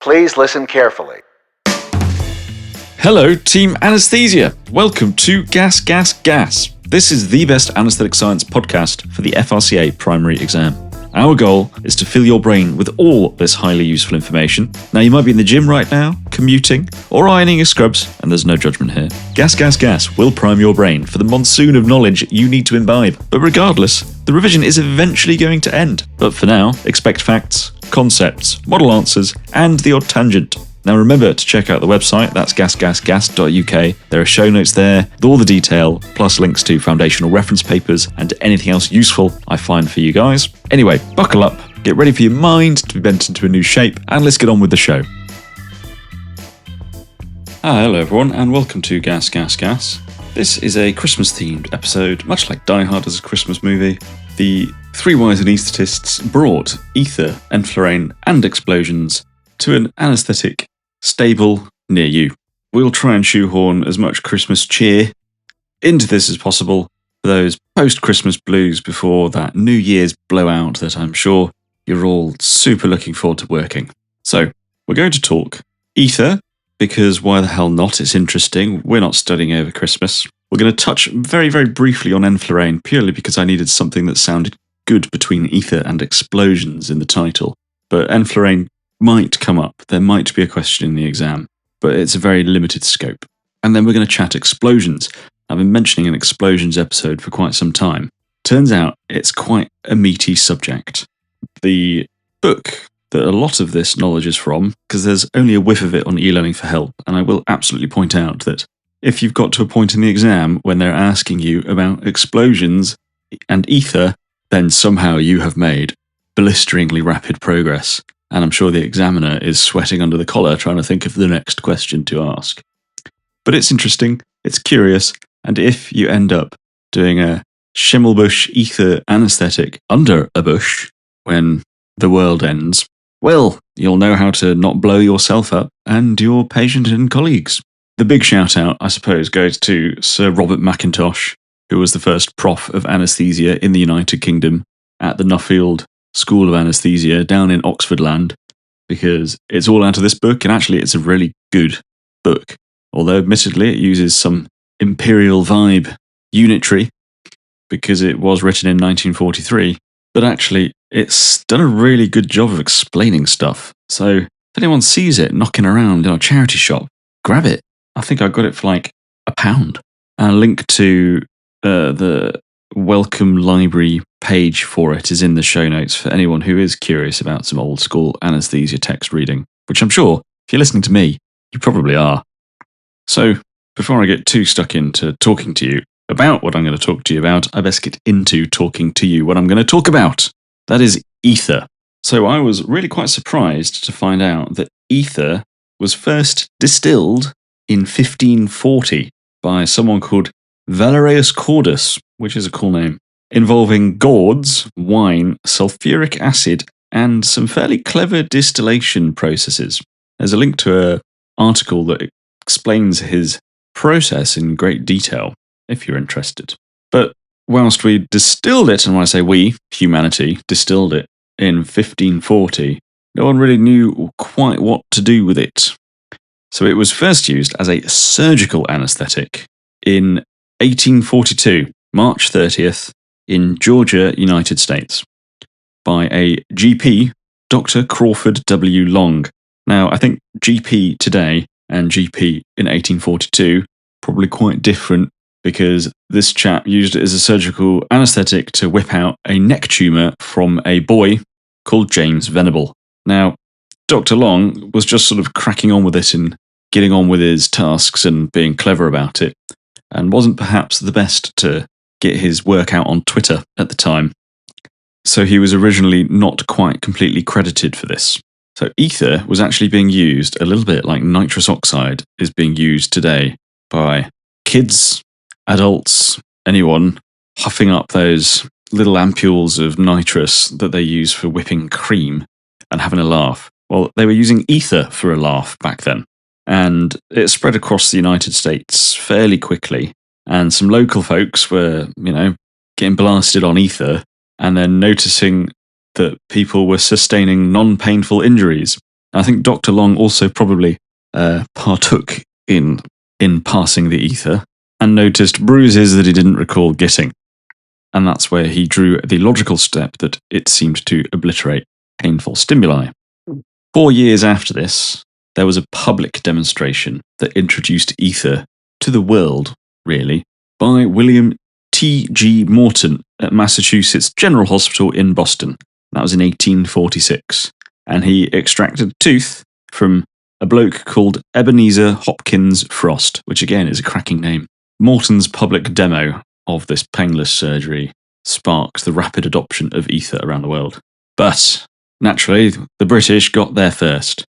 Please listen carefully. Hello, Team Anaesthesia. Welcome to GasGasGas. This is the best anaesthetic science podcast for the FRCA primary exam. Our goal is to fill your brain with all this highly useful information. Now, you might be in the gym right now, commuting, or ironing your scrubs, and there's no judgment here. GasGasGas will prime your brain for the monsoon of knowledge you need to imbibe. But regardless, the revision is eventually going to end. But for now, expect facts, concepts, model answers, and the odd tangent. Now remember to check out the website, that's gasgasgas.uk. There are show notes there with all the detail, plus links to foundational reference papers and anything else useful I find for you guys. Anyway, buckle up, get ready for your mind to be bent into a new shape, and let's get on with the show. Hello everyone, and welcome to GasGasGas. This is a Christmas-themed episode, much like Die Hard as a Christmas movie. The three wise anaesthetists brought ether, enflurane and explosions to an anaesthetic stable near you. We'll try and shoehorn as much Christmas cheer into this as possible for those post-Christmas blues before that New Year's blowout that I'm sure you're all super looking forward to working. So, we're going to talk ether, because why the hell not? It's interesting. We're not studying over Christmas. We're going to touch very, very briefly on enflurane, purely because I needed something that sounded good between ether and explosions in the title. But enflurane might come up. There might be a question in the exam, but it's a very limited scope. And then we're going to chat explosions. I've been mentioning an explosions episode for quite some time. Turns out it's quite a meaty subject. The book that a lot of this knowledge is from, because there's only a whiff of it on e-learning for help, and I will absolutely point out that if you've got to a point in the exam when they're asking you about explosions and ether, then somehow you have made blisteringly rapid progress. And I'm sure the examiner is sweating under the collar trying to think of the next question to ask. But it's interesting, it's curious, and if you end up doing a Schimmelbusch ether anaesthetic under a bush when the world ends, well, you'll know how to not blow yourself up and your patient and colleagues. The big shout out, I suppose, goes to Sir Robert Mackintosh, who was the first prof of anaesthesia in the United Kingdom at the Nuffield School of Anaesthesia down in Oxfordland, because it's all out of this book, and actually it's a really good book. Although admittedly it uses some imperial vibe unitary, because it was written in 1943, but actually it's done a really good job of explaining stuff. So if anyone sees it knocking around in a charity shop, grab it. I think I got it for like £1. And a link to the welcome library page for it is in the show notes for anyone who is curious about some old school anaesthesia text reading, which I'm sure, if you're listening to me, you probably are. So, before I get too stuck into talking to you about what I'm going to talk to you about, I best get into talking to you what I'm going to talk about. That is ether. So I was really quite surprised to find out that ether was first distilled in 1540 by someone called Valerius Cordus, which is a cool name, involving gourds, wine, sulfuric acid, and some fairly clever distillation processes. There's a link to an article that explains his process in great detail, if you're interested. But whilst we distilled it, and when I say we, humanity, distilled it in 1540, no one really knew quite what to do with it. So it was first used as a surgical anaesthetic in 1842, March 30th, in Georgia, United States, by a GP, Dr. Crawford W. Long. Now, I think GP today and GP in 1842 probably quite different, because this chap used it as a surgical anaesthetic to whip out a neck tumour from a boy called James Venable. Now, Dr. Long was just sort of cracking on with it and getting on with his tasks and being clever about it, and wasn't perhaps the best to get his work out on Twitter at the time. So he was originally not quite completely credited for this. So ether was actually being used a little bit like nitrous oxide is being used today by kids, adults, anyone huffing up those little ampules of nitrous that they use for whipping cream and having a laugh. Well, they were using ether for a laugh back then. And it spread across the United States fairly quickly. And some local folks were, getting blasted on ether and then noticing that people were sustaining non-painful injuries. I think Dr. Long also probably partook in passing the ether and noticed bruises that he didn't recall getting. And that's where he drew the logical step that it seemed to obliterate painful stimuli. 4 years after this, there was a public demonstration that introduced ether to the world, really, by William T.G. Morton at Massachusetts General Hospital in Boston. That was in 1846. And he extracted a tooth from a bloke called Ebenezer Hopkins Frost, which again is a cracking name. Morton's public demo of this painless surgery sparked the rapid adoption of ether around the world. But, naturally, the British got there first,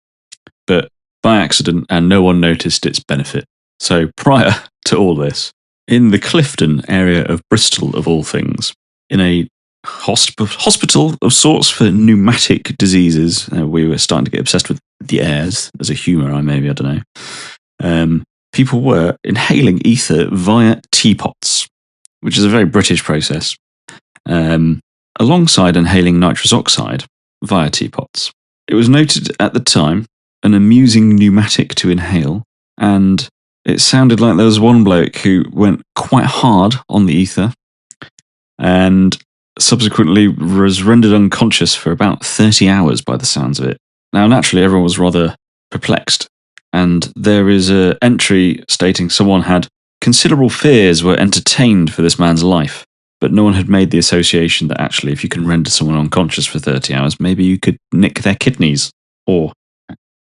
but by accident, and no one noticed its benefit. So prior to all this, in the Clifton area of Bristol, of all things, in a hospital of sorts for pneumatic diseases, we were starting to get obsessed with the airs as a humour, I don't know. People were inhaling ether via teapots, which is a very British process, alongside inhaling nitrous oxide via teapots. It was noted at the time an amusing pneumatic to inhale, and it sounded like there was one bloke who went quite hard on the ether and subsequently was rendered unconscious for about 30 hours by the sounds of it. Now, naturally, everyone was rather perplexed, and there is an entry stating someone had considerable fears were entertained for this man's life, but no one had made the association that actually if you can render someone unconscious for 30 hours, maybe you could nick their kidneys or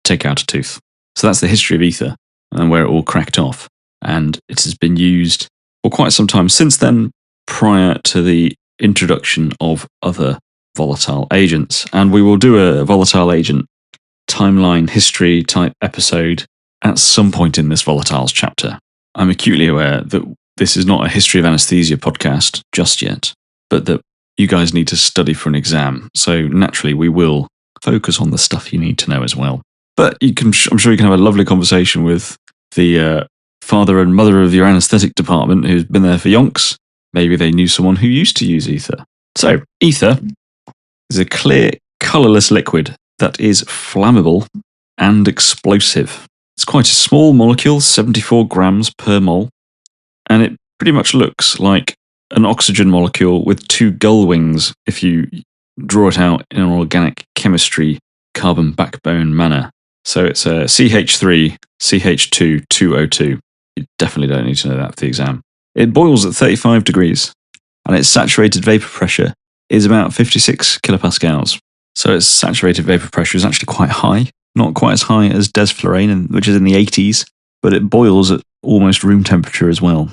take out a tooth. So that's the history of ether and where it all cracked off. And it has been used for quite some time since then, prior to the introduction of other volatile agents. And we will do a volatile agent timeline history type episode at some point in this volatiles chapter. I'm acutely aware that this is not a history of anesthesia podcast just yet, but that you guys need to study for an exam. So naturally, we will focus on the stuff you need to know as well. But I'm sure you can have a lovely conversation with the father and mother of your anaesthetic department who's been there for yonks. Maybe they knew someone who used to use ether. So, ether is a clear, colourless liquid that is flammable and explosive. It's quite a small molecule, 74 grams per mole, and it pretty much looks like an oxygen molecule with two gull wings if you draw it out in an organic chemistry carbon backbone manner. So it's a CH3, CH2, 2O2. You definitely don't need to know that for the exam. It boils at 35 degrees, and its saturated vapor pressure is about 56 kilopascals. So its saturated vapor pressure is actually quite high, not quite as high as desflurane, which is in the 80s, but it boils at almost room temperature as well.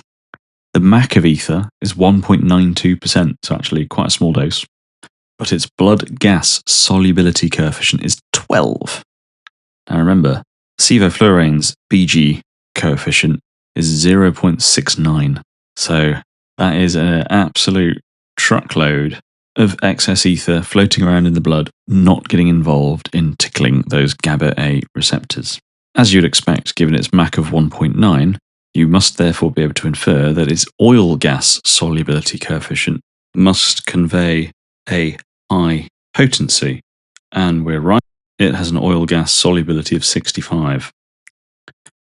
The MAC of ether is 1.92%, so actually quite a small dose. But its blood gas solubility coefficient is 12. Now remember, sevoflurane's Bg coefficient is 0.69. So that is an absolute truckload of excess ether floating around in the blood, not getting involved in tickling those GABA A receptors. As you'd expect, given its MAC of 1.9, you must therefore be able to infer that its oil gas solubility coefficient must convey a high potency. And we're right, it has an oil gas solubility of 65.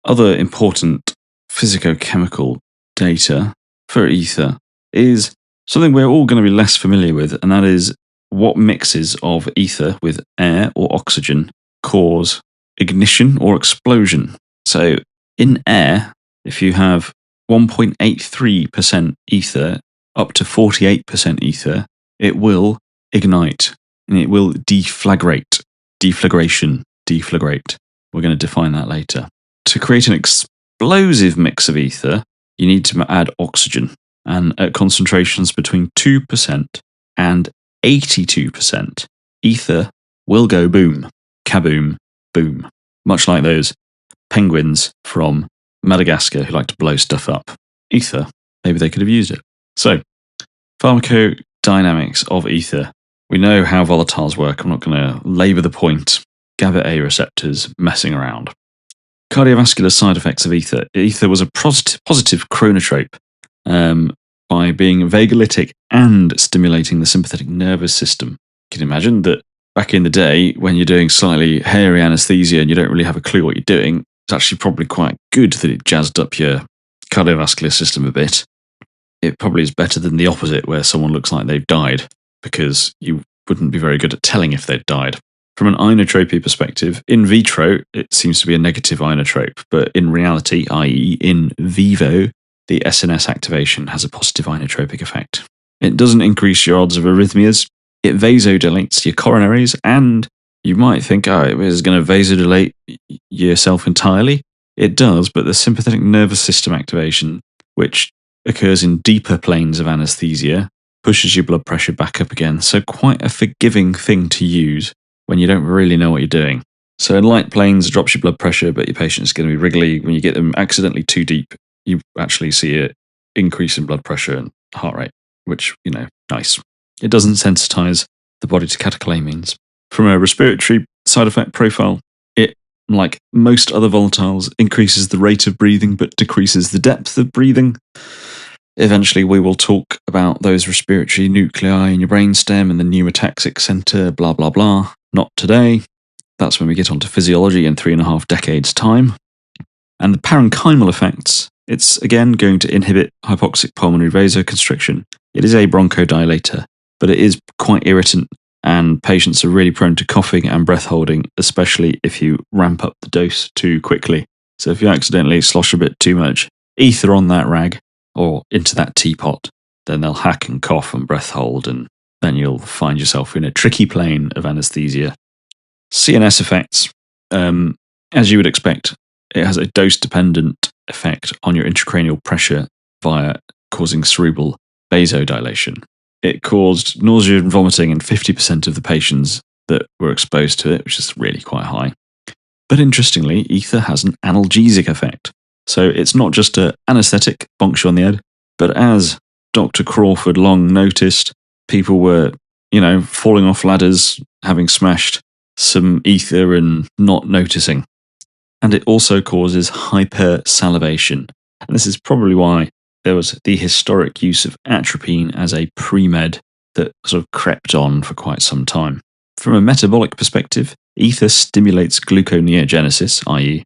Other important physicochemical data for ether is something we're all going to be less familiar with, and that is what mixes of ether with air or oxygen cause ignition or explosion. So in air, if you have 1.83% ether up to 48% ether, it will ignite and it will deflagrate. Deflagrate. We're going to define that later. To create an explosive mix of ether, you need to add oxygen, and at concentrations between 2% and 82%, ether will go boom, kaboom, boom. Much like those penguins from Madagascar who like to blow stuff up. Ether, maybe they could have used it. So, pharmacodynamics of ether. We know how volatiles work. I'm not going to labour the point. GABA A receptors messing around. Cardiovascular side effects of ether. Ether was a positive chronotrope by being vagolytic and stimulating the sympathetic nervous system. You can imagine that back in the day when you're doing slightly hairy anaesthesia and you don't really have a clue what you're doing, it's actually probably quite good that it jazzed up your cardiovascular system a bit. It probably is better than the opposite, where someone looks like they've died, because you wouldn't be very good at telling if they'd died. From an inotropy perspective, in vitro, it seems to be a negative inotrope, but in reality, i.e. in vivo, the SNS activation has a positive inotropic effect. It doesn't increase your odds of arrhythmias. It vasodilates your coronaries, and you might think, oh, it is going to vasodilate yourself entirely. It does, but the sympathetic nervous system activation, which occurs in deeper planes of anesthesia, pushes your blood pressure back up again. So quite a forgiving thing to use when you don't really know what you're doing. So in light planes, it drops your blood pressure, but your patient's going to be wriggly. When you get them accidentally too deep, you actually see an increase in blood pressure and heart rate, which, nice. It doesn't sensitize the body to catecholamines. From a respiratory side effect profile, it, like most other volatiles, increases the rate of breathing but decreases the depth of breathing. Eventually, we will talk about those respiratory nuclei in your brainstem and the pneumataxic center, blah, blah, blah. Not today. That's when we get onto physiology in 3.5 decades' time. And the parenchymal effects, it's again going to inhibit hypoxic pulmonary vasoconstriction. It is a bronchodilator, but it is quite irritant, and patients are really prone to coughing and breath holding, especially if you ramp up the dose too quickly. So if you accidentally slosh a bit too much ether on that rag or into that teapot, then they'll hack and cough and breath hold, and then you'll find yourself in a tricky plane of anesthesia. CNS effects, as you would expect, it has a dose-dependent effect on your intracranial pressure via causing cerebral vasodilation. It caused nausea and vomiting in 50% of the patients that were exposed to it, which is really quite high. But interestingly, ether has an analgesic effect. So it's not just an anaesthetic, bonks you on the head, but as Dr. Crawford Long noticed, people were, falling off ladders, having smashed some ether and not noticing. And it also causes hypersalivation. And this is probably why there was the historic use of atropine as a pre-med that sort of crept on for quite some time. From a metabolic perspective, ether stimulates gluconeogenesis, i.e.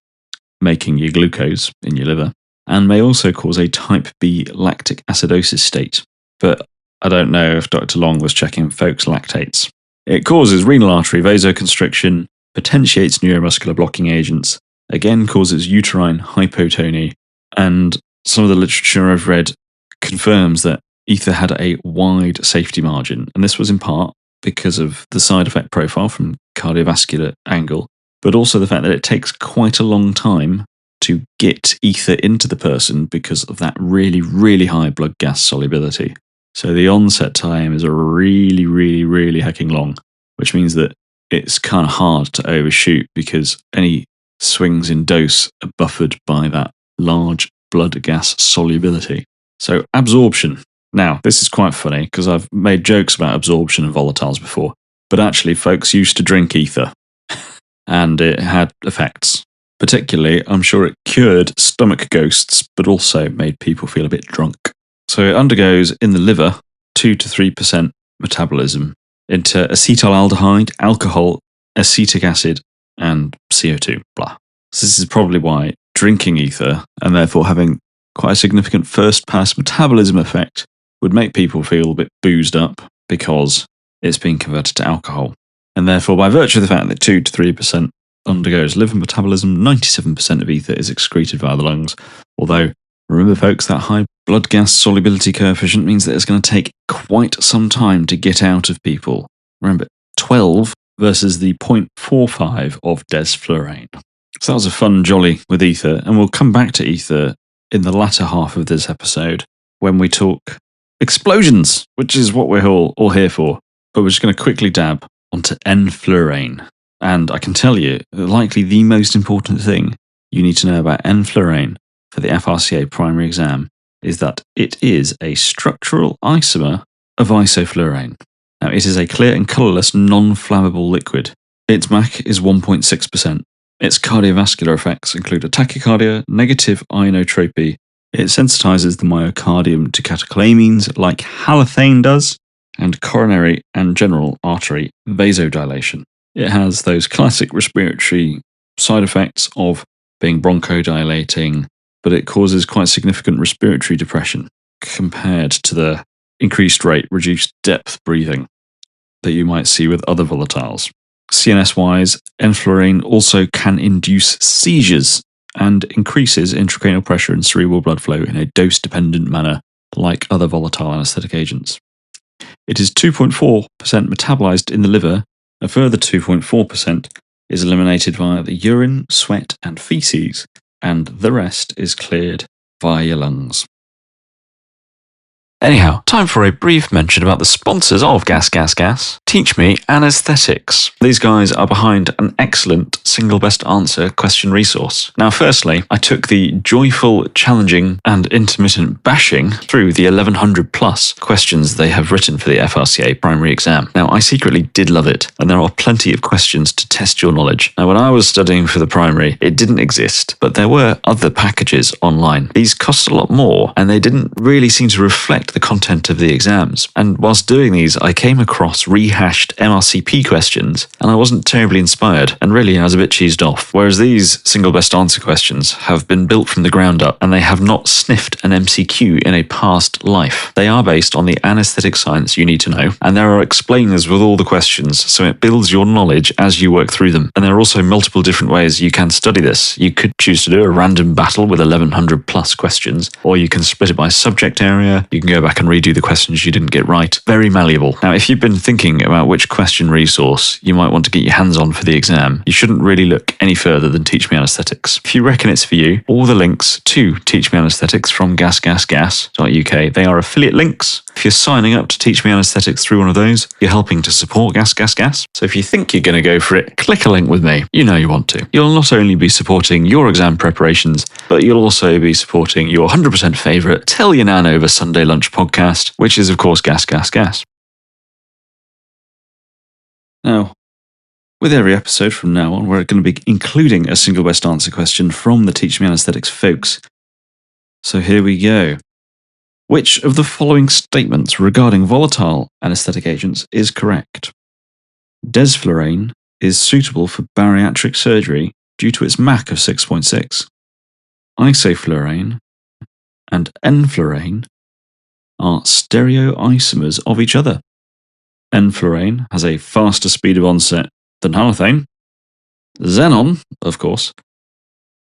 making your glucose in your liver, and may also cause a type B lactic acidosis state. But I don't know if Dr. Long was checking folks' lactates. It causes renal artery vasoconstriction, potentiates neuromuscular blocking agents, again causes uterine hypotony, and some of the literature I've read confirms that ether had a wide safety margin, and this was in part because of the side effect profile from cardiovascular angle, but also the fact that it takes quite a long time to get ether into the person because of that really, really high blood gas solubility. So the onset time is a really, really, really hecking long, which means that it's kind of hard to overshoot because any swings in dose are buffered by that large blood gas solubility. So absorption. Now, this is quite funny because I've made jokes about absorption and volatiles before, but actually folks used to drink ether and it had effects. Particularly, I'm sure it cured stomach ghosts, but also made people feel a bit drunk. So it undergoes in the liver 2 to 3% metabolism into acetaldehyde, alcohol, acetic acid, and CO2, blah. So this is probably why drinking ether, and therefore having quite a significant first-pass metabolism effect, would make people feel a bit boozed up because it's being converted to alcohol. And therefore, by virtue of the fact that 2 to 3% undergoes liver metabolism, 97% of ether is excreted via the lungs. Although, remember folks, that high blood gas solubility coefficient means that it's going to take quite some time to get out of people. Remember, 12 versus the 0.45 of desflurane. So that was a fun jolly with ether, and we'll come back to ether in the latter half of this episode when we talk explosions, which is what we're all here for. But we're just going to quickly dab onto Enflurane. And I can tell you, likely the most important thing you need to know about Enflurane for the FRCA primary exam is that it is a structural isomer of isoflurane. Now, it is a clear and colourless, non-flammable liquid. Its MAC is 1.6%. Its cardiovascular effects include a tachycardia, negative inotropy. It sensitizes the myocardium to catecholamines like halothane does, and coronary and general artery vasodilation. It has those classic respiratory side effects of being bronchodilating, but it causes quite significant respiratory depression compared to the increased rate, reduced depth breathing that you might see with other volatiles. CNS-wise, enflurane also can induce seizures and increases intracranial pressure and cerebral blood flow in a dose-dependent manner, like other volatile anesthetic agents. It is 2.4% metabolized in the liver. A further 2.4% is eliminated via the urine, sweat, and feces, and the rest is cleared via your lungs. Anyhow, time for a brief mention about the sponsors of GasGasGas. Teach Me Anaesthetics. These guys are behind an excellent single best answer question resource. Now, firstly, I took the joyful, challenging, and intermittent bashing through the 1100 plus questions they have written for the FRCA primary exam. Now, I secretly did love it, and there are plenty of questions to test your knowledge. Now, when I was studying for the primary, it didn't exist, but there were other packages online. These cost a lot more, and they didn't really seem to reflect the content of the exams. And whilst doing these, I came across rehashed MRCP questions, and I wasn't terribly inspired, and really I was a bit cheesed off. Whereas these single best answer questions have been built from the ground up, and they have not sniffed an MCQ in a past life. They are based on the anaesthetic science you need to know, and there are explainers with all the questions, so it builds your knowledge as you work through them. And there are also multiple different ways you can study this. You could choose to do a random battle with 1100 plus questions, or you can split it by subject area. You can go back and redo the questions you didn't get right. Very malleable. Now, if you've been thinking about which question resource you might want to get your hands on for the exam, you shouldn't really look any further than Teach Me Anaesthetics. If you reckon it's for you, all the links to Teach Me Anaesthetics from GasGasGas.uk, they are affiliate links. If you're signing up to Teach Me Anaesthetics through one of those, you're helping to support GasGasGas. So if you think you're going to go for it, click a link with me. You know you want to. You'll not only be supporting your exam preparations, but you'll also be supporting your 100% favourite Tell Your Nan Over Sunday Lunch podcast, which is, of course, GasGasGas. Now, with every episode from now on, we're going to be including a single best answer question from the Teach Me Anaesthetics folks. So here we go. Which of the following statements regarding volatile anaesthetic agents is correct? Desflurane is suitable for bariatric surgery due to its MAC of 6.6. Isoflurane and enflurane are stereoisomers of each other. Enflurane has a faster speed of onset than halothane. Xenon, of course,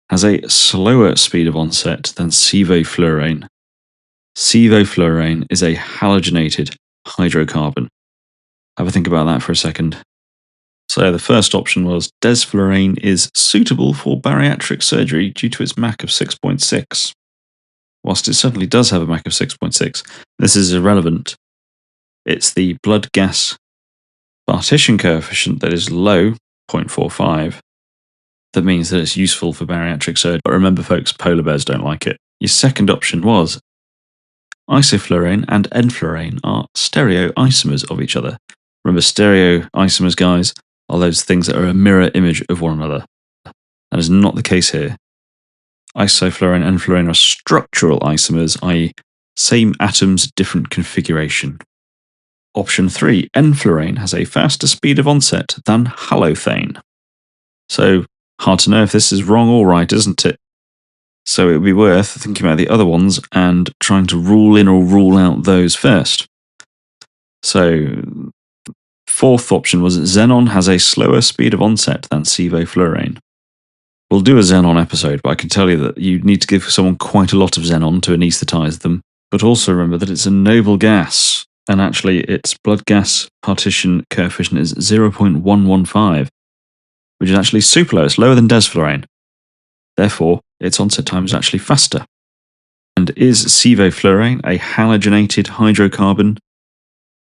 has a slower speed of onset than sevoflurane. Sevoflurane is a halogenated hydrocarbon. Have a think about that for a second. So the first option was desflurane is suitable for bariatric surgery due to its MAC of 6.6. Whilst it certainly does have a MAC of 6.6, this is irrelevant. It's the blood gas partition coefficient that is low, 0.45, that means that it's useful for bariatric surgery. But remember, folks, polar bears don't like it. Your second option was isoflurane and enflurane are stereoisomers of each other. Remember, stereoisomers, guys, are those things that are a mirror image of one another. That is not the case here. Isoflurane and enflurane are structural isomers, i.e. same atoms, different configuration. Option 3, enflurane has a faster speed of onset than halothane. So, hard to know if this is wrong or right, isn't it? So it would be worth thinking about the other ones and trying to rule in or rule out those first. So, fourth option was xenon has a slower speed of onset than sevoflurane. We'll do a xenon episode, but I can tell you that you need to give someone quite a lot of xenon to anaesthetise them. But also remember that it's a noble gas, and actually its blood gas partition coefficient is 0.115, which is actually super low. It's lower than desflurane. Therefore, its onset time is actually faster. And is sevoflurane a halogenated hydrocarbon?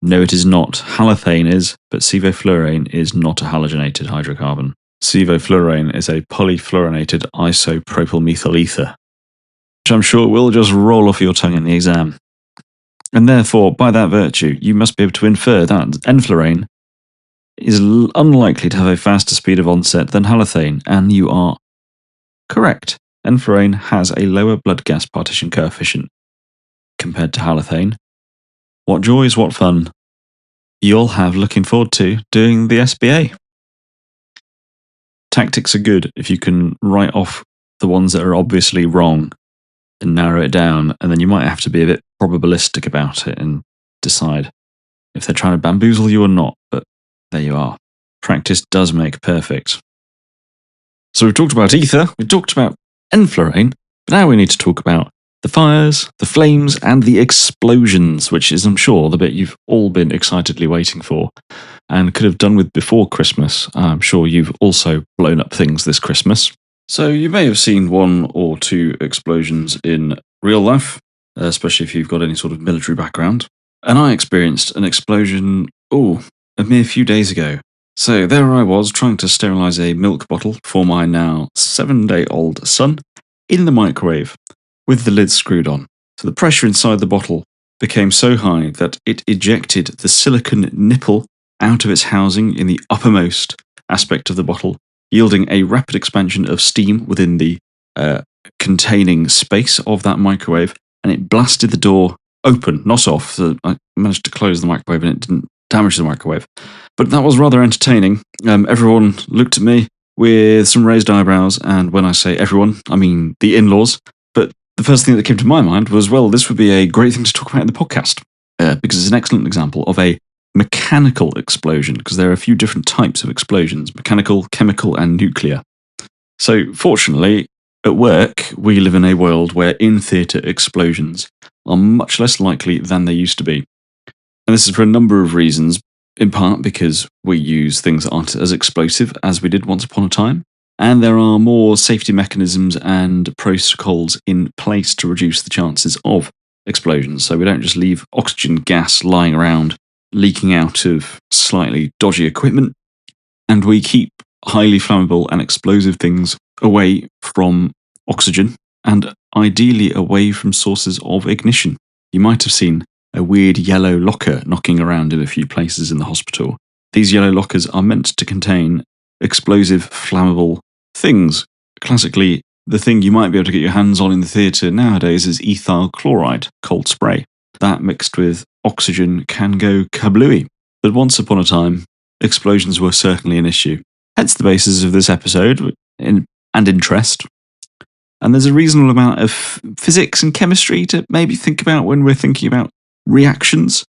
No, it is not. Halothane is, but sevoflurane is not a halogenated hydrocarbon. Sevoflurane is a polyfluorinated isopropyl methyl ether, which I'm sure will just roll off your tongue in the exam. And therefore, by that virtue, you must be able to infer that enflurane is unlikely to have a faster speed of onset than halothane, and you are correct. Enflurane has a lower blood gas partition coefficient compared to halothane. What joys, what fun. you'll have looking forward to doing the SBA. Tactics are good if you can write off the ones that are obviously wrong and narrow it down, and then you might have to be a bit probabilistic about it and decide if they're trying to bamboozle you or not, but there you are. Practice does make perfect. So we've talked about ether, we've talked about enflurane, but now we need to talk about the fires, the flames, and the explosions, which is, I'm sure, the bit you've all been excitedly waiting for and could have done with before Christmas. I'm sure you've also blown up things this Christmas. So you may have seen one or two explosions in real life, especially if you've got any sort of military background. And I experienced an explosion, a mere few days ago. So there I was trying to sterilise a milk bottle for my now 7-day-old son in the microwave with the lid screwed on. So the pressure inside the bottle became so high that it ejected the silicone nipple out of its housing in the uppermost aspect of the bottle, yielding a rapid expansion of steam within the containing space of that microwave, and it blasted the door open, not off. So I managed to close the microwave and it didn't damage the microwave. But that was rather entertaining. Everyone looked at me with some raised eyebrows, and when I say everyone, I mean the in-laws. But the first thing that came to my mind was, well, this would be a great thing to talk about in the podcast, because it's an excellent example of a mechanical explosion, because there are a few different types of explosions: mechanical, chemical, and nuclear. So fortunately, at work, we live in a world where in-theatre explosions are much less likely than they used to be. And this is for a number of reasons, in part because we use things that aren't as explosive as we did once upon a time, and there are more safety mechanisms and protocols in place to reduce the chances of explosions. So we don't just leave oxygen gas lying around, leaking out of slightly dodgy equipment, and we keep highly flammable and explosive things away from oxygen and ideally away from sources of ignition. You might have seen a weird yellow locker knocking around in a few places in the hospital. These yellow lockers are meant to contain explosive, flammable things. Classically, the thing you might be able to get your hands on in the theatre nowadays is ethyl chloride, cold spray. That mixed with oxygen can go kablooey. But once upon a time, explosions were certainly an issue. Hence the basis of this episode and interest. And there's a reasonable amount of physics and chemistry to maybe think about when we're thinking about reactions.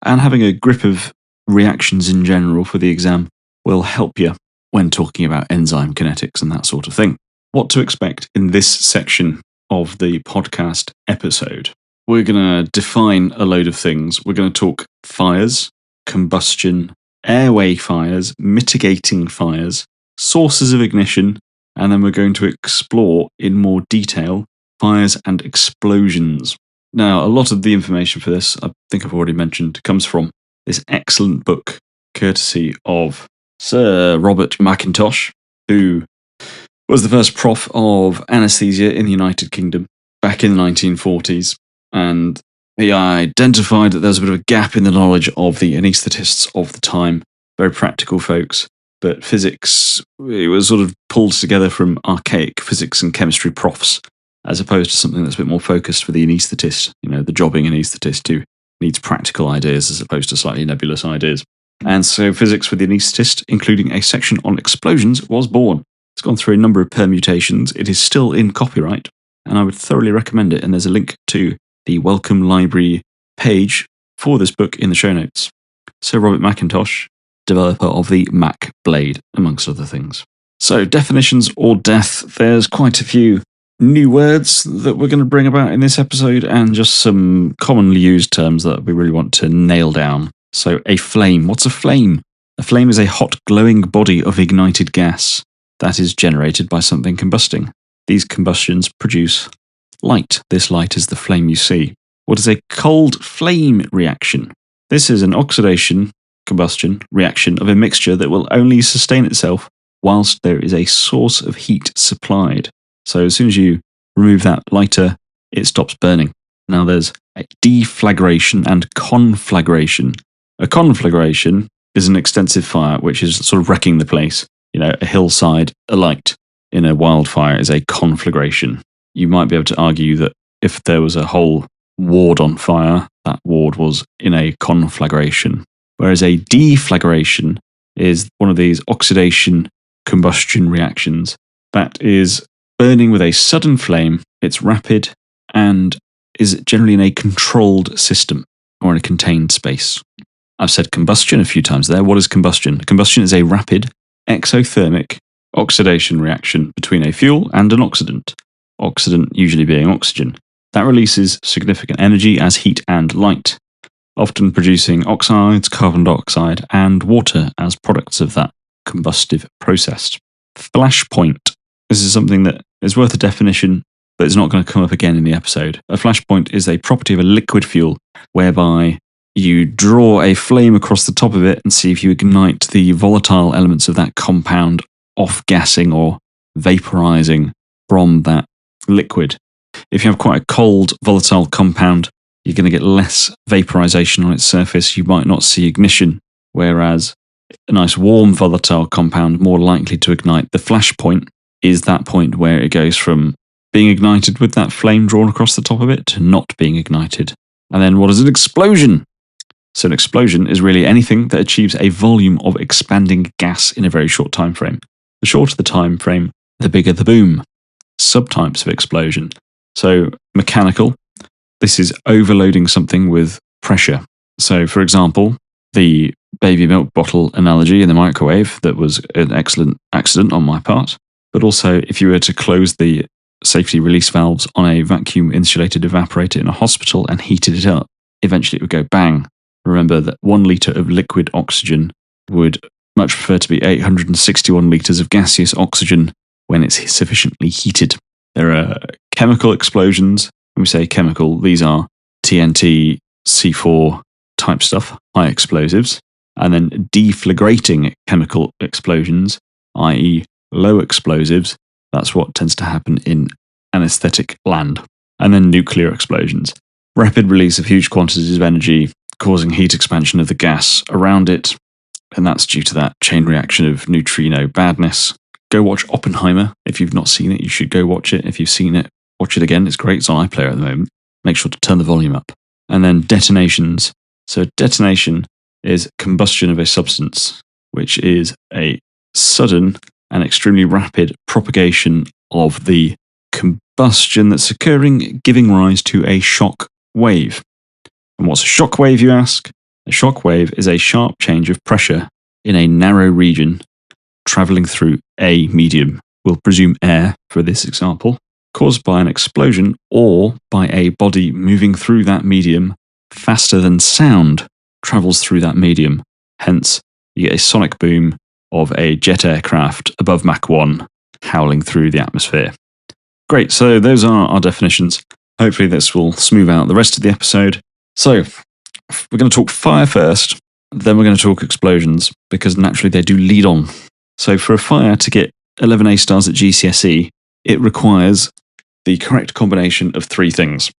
And having a grip of reactions in general for the exam will help you when talking about enzyme kinetics and that sort of thing. What to expect in this section of the podcast episode? We're going to define a load of things. We're going to talk fires, combustion, airway fires, mitigating fires, sources of ignition, and then we're going to explore in more detail fires and explosions. Now, a lot of the information for this, I think I've already mentioned, comes from this excellent book, courtesy of Sir Robert McIntosh, who was the first prof of anaesthesia in the United Kingdom back in the 1940s. And he identified that there was a bit of a gap in the knowledge of the anaesthetists of the time, very practical folks. But physics, it was sort of pulled together from archaic physics and chemistry profs, as opposed to something that's a bit more focused for the anaesthetist, the jobbing anaesthetist who needs practical ideas as opposed to slightly nebulous ideas. And so physics for the anaesthetist, including a section on explosions, was born. It's gone through a number of permutations. It is still in copyright, and I would thoroughly recommend it. And there's a link to the Welcome Library page for this book in the show notes. Sir Robert McIntosh, developer of the Mac Blade, amongst other things. So, definitions or death, there's quite a few new words that we're going to bring about in this episode, and just some commonly used terms that we really want to nail down. So, a flame. What's a flame? A flame is a hot, glowing body of ignited gas that is generated by something combusting. These combustions produce light. This light is the flame you see. What is a cold flame reaction? This is an oxidation, combustion, reaction of a mixture that will only sustain itself whilst there is a source of heat supplied. So as soon as you remove that lighter, it stops burning. Now there's a deflagration and conflagration. A conflagration is an extensive fire which is sort of wrecking the place. A hillside alight in a wildfire is a conflagration. You might be able to argue that if there was a whole ward on fire, that ward was in a conflagration. whereas a deflagration is one of these oxidation combustion reactions that is burning with a sudden flame. It's rapid and is generally in a controlled system or in a contained space. I've said combustion a few times there. What is combustion? Combustion is a rapid exothermic oxidation reaction between a fuel and an oxidant. Oxidant usually being oxygen. That releases significant energy as heat and light, often producing oxides, carbon dioxide, and water as products of that combustive process. Flashpoint. This is something that is worth a definition, but it's not going to come up again in the episode. A flashpoint is a property of a liquid fuel whereby you draw a flame across the top of it and see if you ignite the volatile elements of that compound off-gassing or vaporizing from that liquid. If you have quite a cold, volatile compound, you're going to get less vaporization on its surface. You might not see ignition, whereas a nice warm, volatile compound, more likely to ignite. The flash point is that point where it goes from being ignited with that flame drawn across the top of it to not being ignited. And then what is an explosion? So an explosion is really anything that achieves a volume of expanding gas in a very short time frame. The shorter the time frame, the bigger the boom. Subtypes of explosion. So mechanical, this is overloading something with pressure. So for example, the baby milk bottle analogy in the microwave, that was an excellent accident on my part. But also if you were to close the safety release valves on a vacuum insulated evaporator in a hospital and heated it up, eventually it would go bang. Remember that 1 litre of liquid oxygen would much prefer to be 861 litres of gaseous oxygen when it's sufficiently heated. There are chemical explosions. When we say chemical, these are TNT, C4 type stuff, high explosives. And then deflagrating chemical explosions, i.e. low explosives. That's what tends to happen in anaesthetic land. And then nuclear explosions. Rapid release of huge quantities of energy, causing heat expansion of the gas around it. And that's due to that chain reaction of neutrino badness. Go watch Oppenheimer. If you've not seen it, you should go watch it. If you've seen it, watch it again. It's great. It's on iPlayer at the moment. Make sure to turn the volume up. And then detonations. So detonation is combustion of a substance, which is a sudden and extremely rapid propagation of the combustion that's occurring, giving rise to a shock wave. And what's a shock wave, you ask? A shock wave is a sharp change of pressure in a narrow region travelling through a medium. We'll presume air for this example, caused by an explosion or by a body moving through that medium faster than sound travels through that medium. Hence, you get a sonic boom of a jet aircraft above Mach 1 howling through the atmosphere. Great, so those are our definitions. Hopefully this will smooth out the rest of the episode. So, we're going to talk fire first, then we're going to talk explosions, because naturally they do lead on. So for a fire to get 11 A stars at GCSE, it requires the correct combination of 3 things.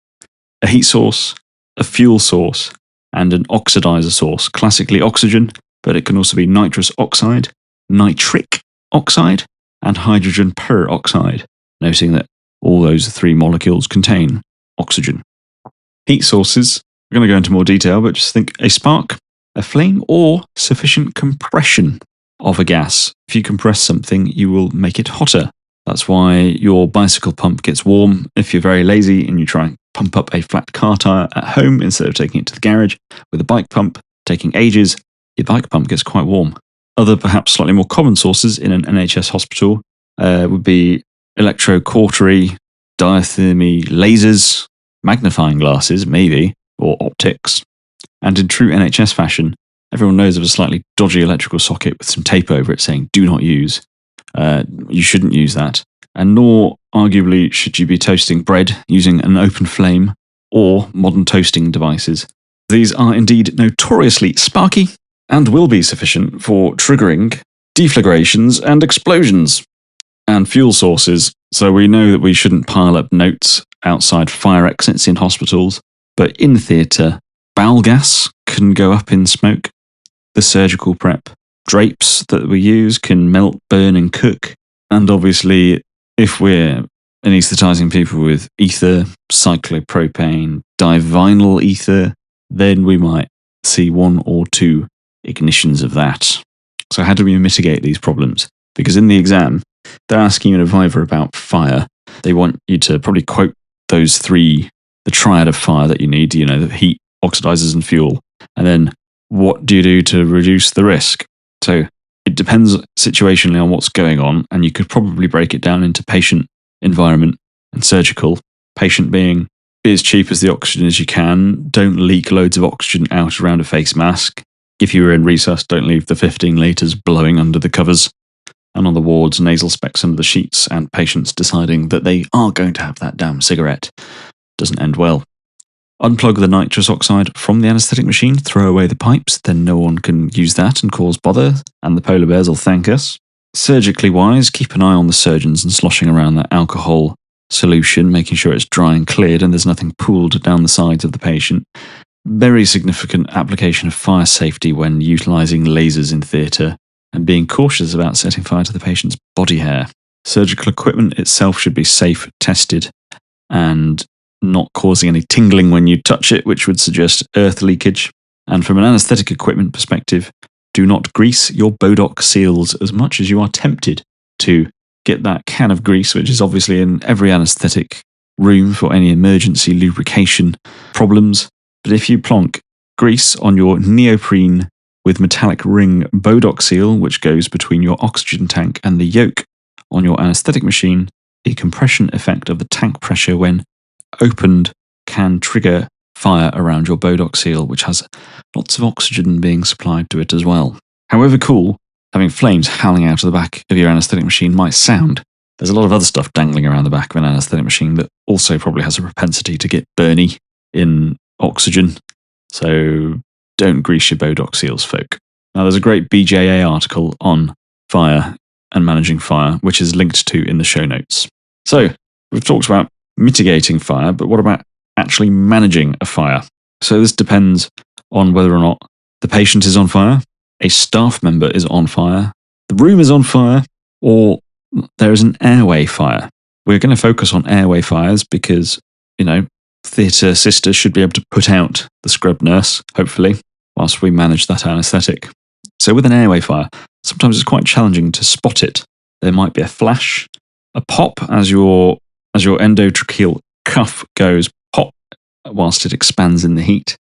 A heat source, a fuel source, and an oxidizer source. Classically oxygen, but it can also be nitrous oxide, nitric oxide, and hydrogen peroxide, noting that all those 3 molecules contain oxygen. Heat sources, we're going to go into more detail, but just think a spark, a flame, or sufficient compression of a gas. If you compress something, you will make it hotter. That's why your bicycle pump gets warm. If you're very lazy and you try and pump up a flat car tyre at home instead of taking it to the garage, with a bike pump taking ages, your bike pump gets quite warm. Other perhaps slightly more common sources in an NHS hospital would be electrocautery, diathermy, lasers, magnifying glasses maybe, or optics. And in true NHS fashion, everyone knows of a slightly dodgy electrical socket with some tape over it saying do not use. You shouldn't use that. And nor, arguably, should you be toasting bread using an open flame or modern toasting devices. These are indeed notoriously sparky and will be sufficient for triggering deflagrations and explosions. And fuel sources. So we know that we shouldn't pile up notes outside fire exits in hospitals, but in theatre, bowel gas can go up in smoke. The surgical prep drapes that we use can melt, burn and cook. And obviously, if we're anaesthetising people with ether, cyclopropane, divinyl ether, then we might see 1 or 2 ignitions of that. So how do we mitigate these problems? Because in the exam, they're asking you in a Viva about fire. They want you to probably quote those three, the triad of fire that you need, the heat, oxidizers, and fuel. And then what do you do to reduce the risk? So it depends situationally on what's going on, and you could probably break it down into patient, environment, and surgical. Patient being, be as cheap as the oxygen as you can. Don't leak loads of oxygen out around a face mask. If you were in resus, don't leave the 15 litres blowing under the covers. And on the wards, nasal specs under the sheets, and patients deciding that they are going to have that damn cigarette. Doesn't end well. Unplug the nitrous oxide from the anaesthetic machine, throw away the pipes, then no one can use that and cause bother, and the polar bears will thank us. Surgically wise, keep an eye on the surgeons and sloshing around that alcohol solution, making sure it's dry and cleared and there's nothing pooled down the sides of the patient. Very significant application of fire safety when utilising lasers in theatre, and being cautious about setting fire to the patient's body hair. Surgical equipment itself should be safe, tested, and not causing any tingling when you touch it, which would suggest earth leakage. And from an anaesthetic equipment perspective, do not grease your Bodoc seals as much as you are tempted to. Get that can of grease, which is obviously in every anaesthetic room for any emergency lubrication problems. But if you plonk grease on your neoprene with metallic ring Bodoc seal, which goes between your oxygen tank and the yoke on your anaesthetic machine, the compression effect of the tank pressure when opened can trigger fire around your Bodoc seal, which has lots of oxygen being supplied to it as well. However cool having flames howling out of the back of your anaesthetic machine might sound, there's a lot of other stuff dangling around the back of an anaesthetic machine that also probably has a propensity to get burny in oxygen. So don't grease your Bodoc seals, folk. Now, there's a great BJA article on fire and managing fire, which is linked to in the show notes. So we've talked about mitigating fire, but what about actually managing a fire? So this depends on whether or not the patient is on fire, a staff member is on fire, the room is on fire, or there is an airway fire. We're going to focus on airway fires because, theatre sisters should be able to put out the scrub nurse, hopefully, whilst we manage that anaesthetic. So with an airway fire, sometimes it's quite challenging to spot it. There might be a flash, a pop as your endotracheal cuff goes pop whilst it expands in the heat,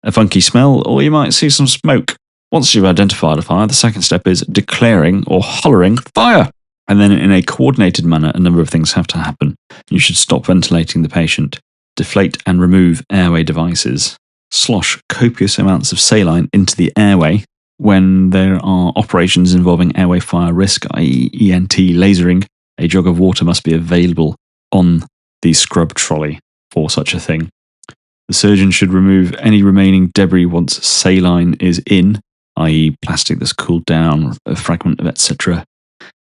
a funky smell, or you might see some smoke. Once you've identified a fire, the second step is declaring or hollering fire. And then in a coordinated manner, a number of things have to happen. You should stop ventilating the patient, deflate and remove airway devices, slosh copious amounts of saline into the airway when there are operations involving airway fire risk, i.e. ENT lasering. A jug of water must be available on the scrub trolley for such a thing. The surgeon should remove any remaining debris once saline is in, i.e. plastic that's cooled down, a fragment of etc.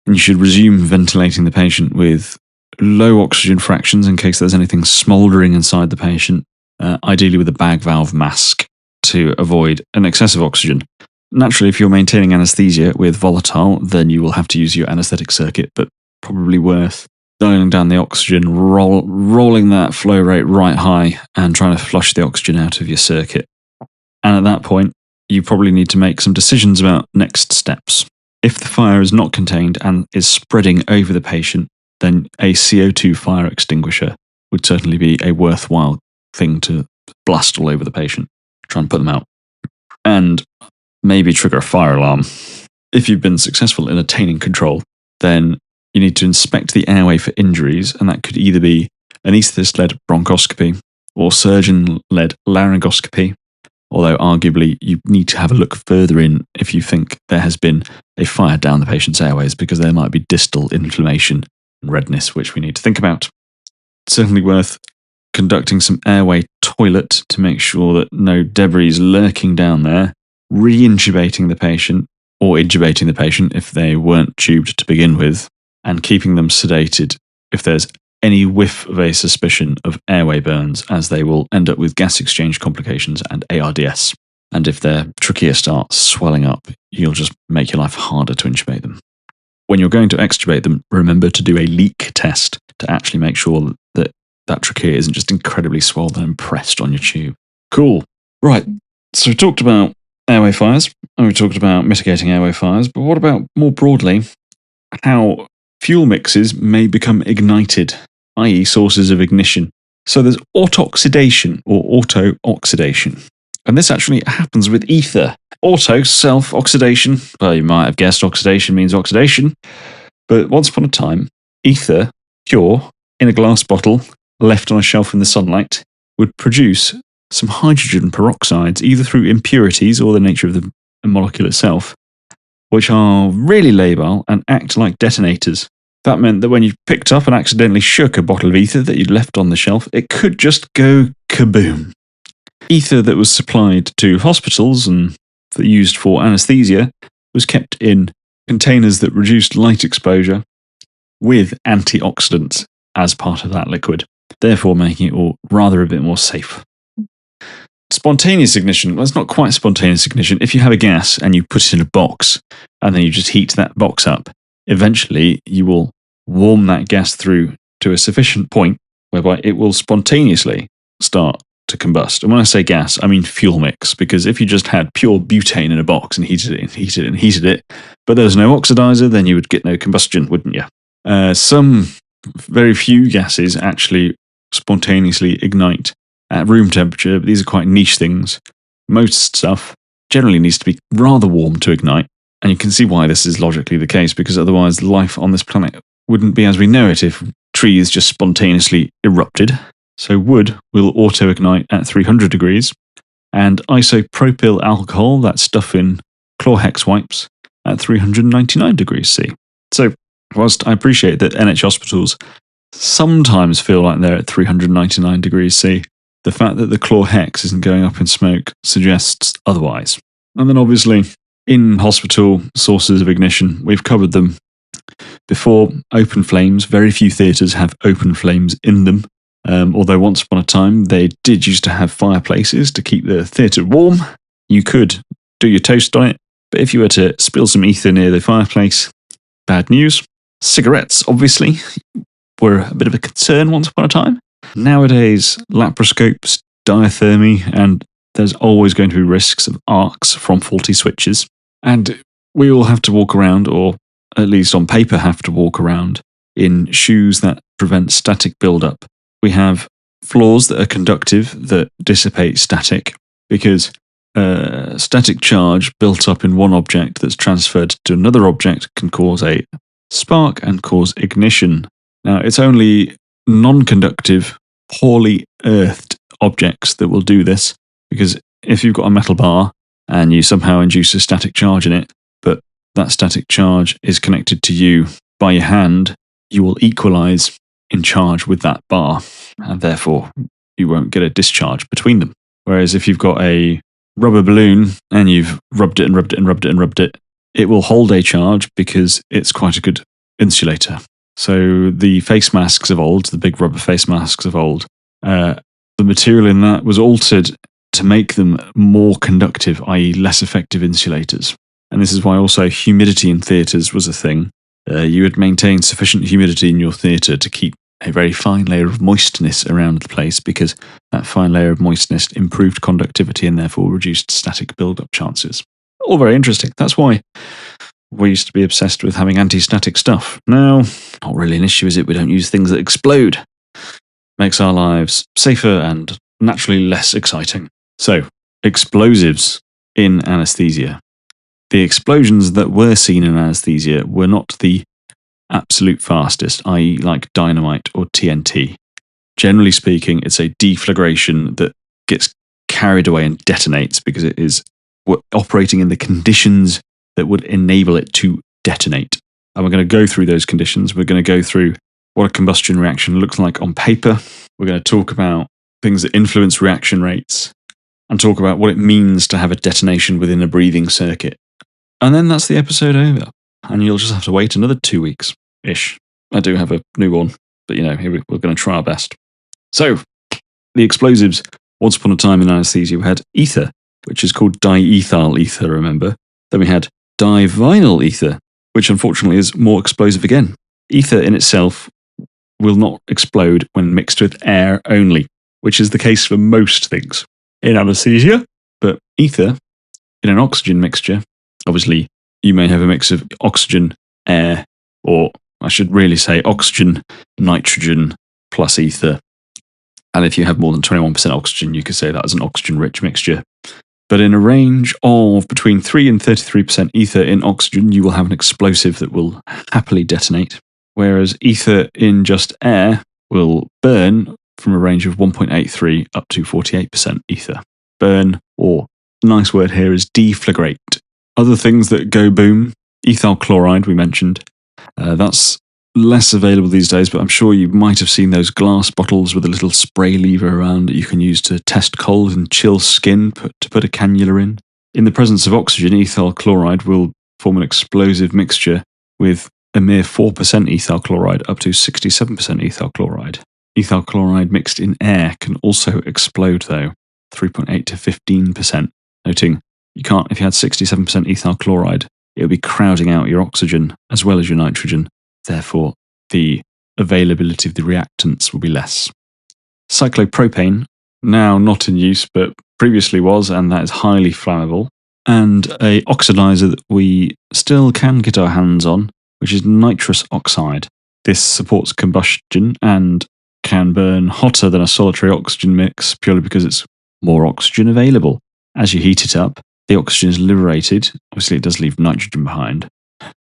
And you should resume ventilating the patient with low oxygen fractions in case there's anything smouldering inside the patient, ideally with a bag valve mask to avoid an excessive oxygen. Naturally, if you're maintaining anaesthesia with volatile, then you will have to use your anaesthetic circuit, but probably worth dialing down the oxygen, rolling that flow rate right high, and trying to flush the oxygen out of your circuit. And at that point, you probably need to make some decisions about next steps. If the fire is not contained and is spreading over the patient, then a CO2 fire extinguisher would certainly be a worthwhile thing to blast all over the patient, try and put them out. And maybe trigger a fire alarm. If you've been successful in attaining control, then you need to inspect the airway for injuries, and that could either be anaesthetist-led bronchoscopy or surgeon-led laryngoscopy, although arguably you need to have a look further in if you think there has been a fire down the patient's airways, because there might be distal inflammation and redness, which we need to think about. It's certainly worth conducting some airway toilet to make sure that no debris is lurking down there, re-intubating the patient, or intubating the patient if they weren't tubed to begin with, and keeping them sedated if there's any whiff of a suspicion of airway burns, as they will end up with gas exchange complications and ARDS. And if their trachea starts swelling up, you'll just make your life harder to intubate them. When you're going to extubate them, remember to do a leak test to actually make sure that that trachea isn't just incredibly swollen and pressed on your tube. Cool. Right. So we talked about airway fires. And we talked about mitigating airway fires, but what about more broadly how fuel mixes may become ignited, i.e. sources of ignition? So there's autooxidation or auto-oxidation. And this actually happens with ether. Auto, self-oxidation. Well, you might have guessed oxidation means oxidation. But once upon a time, ether, pure, in a glass bottle, left on a shelf in the sunlight, would produce some hydrogen peroxides, either through impurities or the nature of the molecule itself, which are really labile and act like detonators. That meant that when you picked up and accidentally shook a bottle of ether that you'd left on the shelf, it could just go kaboom. Ether that was supplied to hospitals and used for anaesthesia was kept in containers that reduced light exposure with antioxidants as part of that liquid, therefore making it all rather a bit more safe. Spontaneous ignition, well, it's not quite spontaneous ignition. If you have a gas and you put it in a box and then you just heat that box up, eventually you will warm that gas through to a sufficient point whereby it will spontaneously start to combust. And when I say gas, I mean fuel mix, because if you just had pure butane in a box and heated it and heated it and heated it, but there was no oxidizer, then you would get no combustion, wouldn't you? Some very few gases actually spontaneously ignite at room temperature, but these are quite niche things. Most stuff generally needs to be rather warm to ignite, and you can see why this is logically the case, because otherwise life on this planet wouldn't be as we know it if trees just spontaneously erupted. So wood will auto-ignite at 300 degrees, and isopropyl alcohol, that stuff in Chlorhex wipes, at 399 degrees C. So whilst I appreciate that NH hospitals sometimes feel like they're at 399 degrees C, the fact that the Chlorhex isn't going up in smoke suggests otherwise. And then obviously, in hospital sources of ignition, we've covered them before. Open flames. Very few theatres have open flames in them. Although once upon a time, they did used to have fireplaces to keep the theatre warm. You could do your toast on it, but if you were to spill some ether near the fireplace, bad news. Cigarettes, obviously, were a bit of a concern once upon a time. Nowadays, laparoscopes, diathermy, and there's always going to be risks of arcs from faulty switches. And we all have to walk around, or at least on paper have to walk around, in shoes that prevent static buildup. We have floors that are conductive that dissipate static, because static charge built up in one object that's transferred to another object can cause a spark and cause ignition. Now, it's only non-conductive, poorly earthed objects that will do this, because if you've got a metal bar and you somehow induce a static charge in it, but that static charge is connected to you by your hand, you will equalize in charge with that bar, and therefore you won't get a discharge between them. Whereas if you've got a rubber balloon and you've rubbed it and rubbed it and rubbed it and rubbed it, it will hold a charge because it's quite a good insulator. So the face masks of old, the big rubber face masks of old, the material in that was altered to make them more conductive, i.e. less effective insulators. And this is why also humidity in theatres was a thing. You would maintain sufficient humidity in your theatre to keep a very fine layer of moistness around the place, because that fine layer of moistness improved conductivity and therefore reduced static build-up chances. All very interesting. That's why we used to be obsessed with having anti-static stuff. Now, not really an issue, is it? We don't use things that explode. Makes our lives safer and naturally less exciting. So, explosives in anaesthesia. The explosions that were seen in anaesthesia were not the absolute fastest, i.e. like dynamite or TNT. Generally speaking, it's a deflagration that gets carried away and detonates because it is operating in the conditions that would enable it to detonate. And we're going to go through those conditions. We're going to go through what a combustion reaction looks like on paper. We're going to talk about things that influence reaction rates and talk about what it means to have a detonation within a breathing circuit. And then that's the episode over. And you'll just have to wait another 2 weeks-ish. I do have a new one, but here we're going to try our best. So, the explosives, once upon a time in anaesthesia, we had ether, which is called diethyl ether, remember? Then we had divinyl ether, which unfortunately is more explosive again. Ether in itself will not explode when mixed with air only, which is the case for most things in anaesthesia. But ether in an oxygen mixture, obviously you may have a mix of oxygen, air, or I should really say oxygen, nitrogen plus ether. And if you have more than 21% oxygen, you could say that is an oxygen-rich mixture. But in a range of between 3 and 33% ether in oxygen, you will have an explosive that will happily detonate, whereas ether in just air will burn from a range of 1.83 up to 48% ether. Burn, or nice word here is deflagrate. Other things that go boom, ethyl chloride we mentioned. That's less available these days, but I'm sure you might have seen those glass bottles with a little spray lever around that you can use to test cold and chill skin to put a cannula in. In the presence of oxygen, ethyl chloride will form an explosive mixture with a mere 4% ethyl chloride up to 67% ethyl chloride. Ethyl chloride mixed in air can also explode though, 3.8 to 15%. Noting, if you had 67% ethyl chloride, it would be crowding out your oxygen as well as your nitrogen. Therefore, the availability of the reactants will be less. Cyclopropane, now not in use, but previously was, and that is highly flammable. And a oxidizer that we still can get our hands on, which is nitrous oxide. This supports combustion and can burn hotter than a solitary oxygen mix purely because it's more oxygen available. As you heat it up, the oxygen is liberated. Obviously, it does leave nitrogen behind.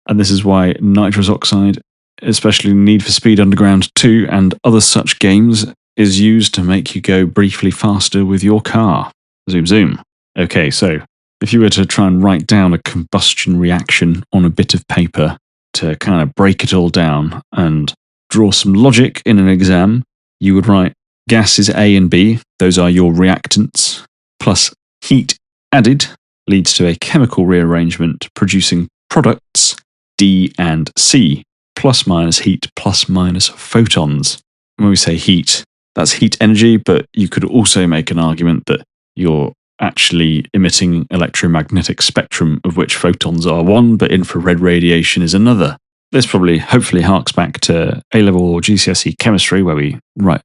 And this is why nitrous oxide, especially Need for Speed Underground 2 and other such games, is used to make you go briefly faster with your car. Zoom, zoom. Okay, so if you were to try and write down a combustion reaction on a bit of paper to kind of break it all down and draw some logic in an exam, you would write gases A and B, those are your reactants, plus heat added leads to a chemical rearrangement producing products D and C, plus minus heat, plus minus photons. When we say heat, that's heat energy, but you could also make an argument that you're actually emitting electromagnetic spectrum, of which photons are one, but infrared radiation is another. This probably, hopefully, harks back to A-level or GCSE chemistry, where we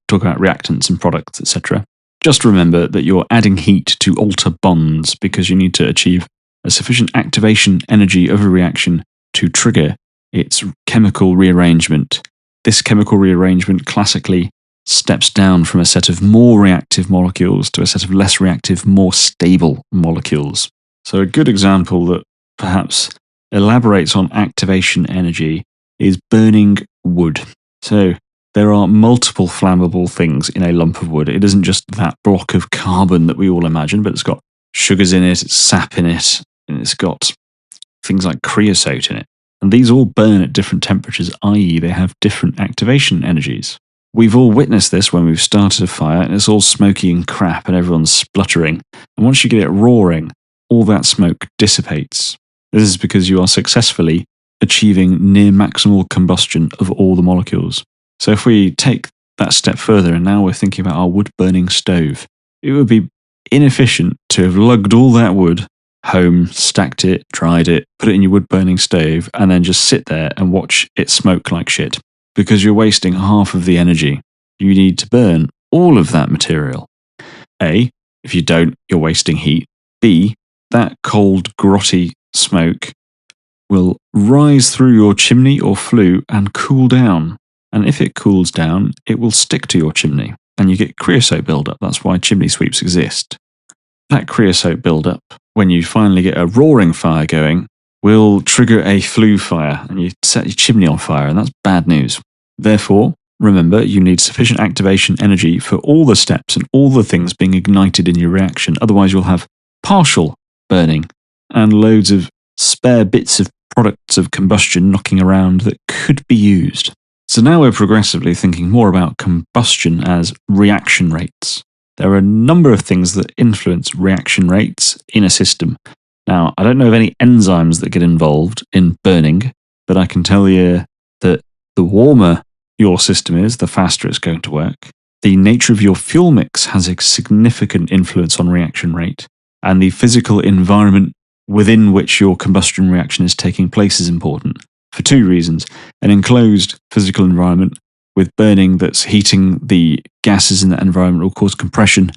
talk about reactants and products, etc. Just remember that you're adding heat to alter bonds because you need to achieve a sufficient activation energy of a reaction to trigger its chemical rearrangement. This chemical rearrangement classically steps down from a set of more reactive molecules to a set of less reactive, more stable molecules. So a good example that perhaps elaborates on activation energy is burning wood. So there are multiple flammable things in a lump of wood. It isn't just that block of carbon that we all imagine, but it's got sugars in it, it's sap in it, and it's got things like creosote in it. And these all burn at different temperatures, i.e. they have different activation energies. We've all witnessed this when we've started a fire and it's all smoky and crap and everyone's spluttering. And once you get it roaring, all that smoke dissipates. This is because you are successfully achieving near maximal combustion of all the molecules. So if we take that step further and now we're thinking about our wood-burning stove, it would be inefficient to have lugged all that wood home, stacked it, dried it, put it in your wood-burning stove, and then just sit there and watch it smoke like shit. Because you're wasting half of the energy. You need to burn all of that material. A, if you don't, you're wasting heat. B, that cold, grotty smoke will rise through your chimney or flue and cool down. And if it cools down, it will stick to your chimney. And you get creosote buildup. That's why chimney sweeps exist. That creosote buildup, when you finally get a roaring fire going, will trigger a flue fire and you set your chimney on fire, and that's bad news. Therefore, remember, you need sufficient activation energy for all the steps and all the things being ignited in your reaction. Otherwise, you'll have partial burning and loads of spare bits of products of combustion knocking around that could be used. So now we're progressively thinking more about combustion as reaction rates. There are a number of things that influence reaction rates in a system. Now, I don't know of any enzymes that get involved in burning, but I can tell you that the warmer your system is, the faster it's going to work. The nature of your fuel mix has a significant influence on reaction rate, and the physical environment within which your combustion reaction is taking place is important for two reasons. An enclosed physical environment with burning that's heating the gases in that environment will cause compression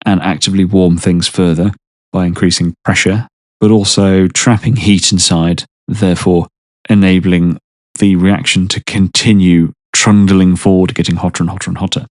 and actively warm things further by increasing pressure but also trapping heat inside, therefore enabling the reaction to continue trundling forward, getting hotter and hotter and hotter.